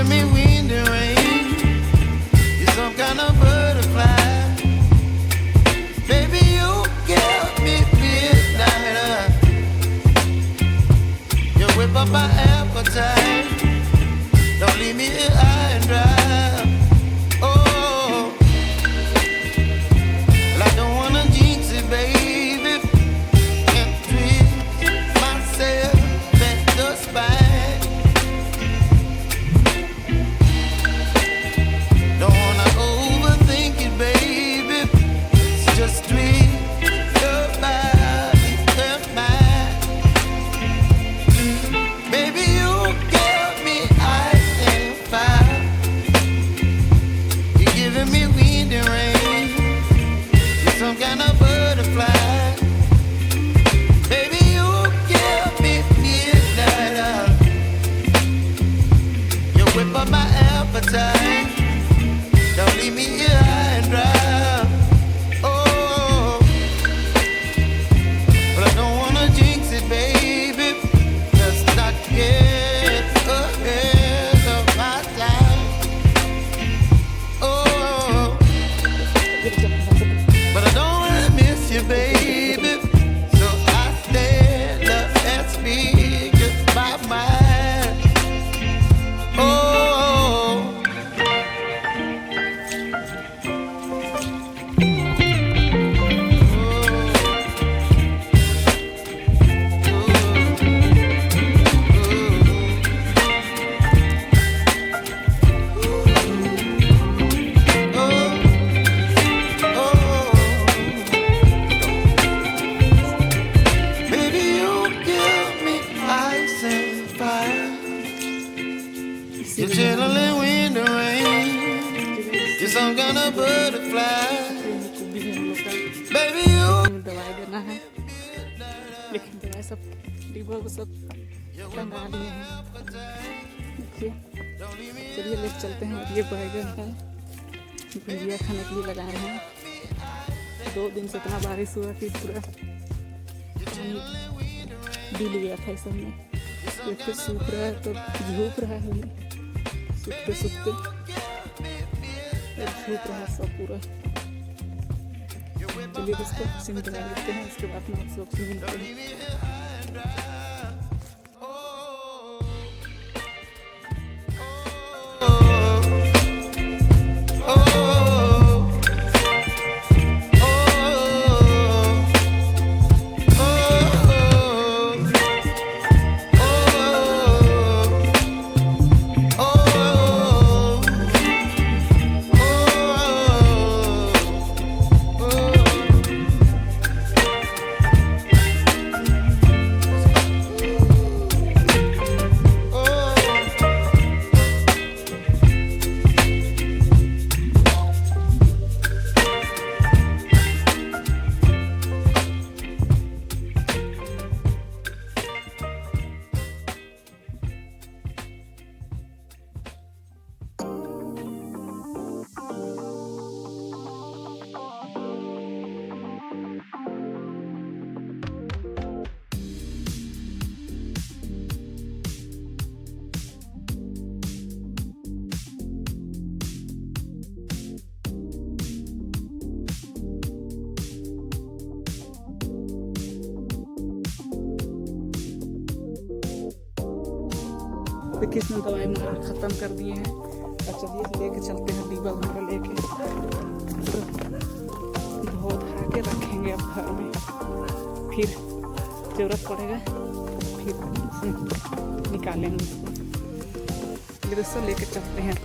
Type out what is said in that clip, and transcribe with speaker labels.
Speaker 1: giving me wind and rain. You're some kind of butterfly. Baby, you give me midnight. You whip up my appetite. Don't leave me here high and dry. Oh, well, I don't wanna jinx it, baby. Can't twist myself at the spine. Don't wanna overthink it, baby. It's just twist your body and mine. Baby, you give me ice and fire. You're giving me wind and rain. You're some kind of butterfly. Baby, you give me midnight. You whip up my appetite. Don't leave me here high and dry. Oh, but I don't wanna jinx it, baby. Just not get ahead of my time. Oh, but I don't wanna miss you, baby. So I stand up and speak just my mind. Oh. Baby, you give me ice and fire. You're chilling wind and rain. You're some kind of butterfly. Baby, you
Speaker 2: दवाई देना है, लेकिन दवाई सब डिब्बों को सब टंगा दिए हैं। देखिए, चलिए ले चलते हैं। ये बैगन है, भिंडिया खाने के लिए लगा रहे हैं। 2 दिन से इतना बारिश हुआ कि पूरा डूब गया था इस सब में। एक तो सूख रहा है तो झूक रहा है, सूखते सूखते झूक रहा है सब पूरा। चलिए दोस्तों, सिम दवा लेते हैं, उसके बाद में आप सबसे मिलते हैं। किसने दवाई मार ख़त्म कर दिए हैं। और चलिए लेके चलते हैं, डिब्बा भर लेके धो धा के रखेंगे अब घर में, फिर ज़रूरत पड़ेगा फिर निकालेंगे उसको। फिर उसको लेके चलते हैं।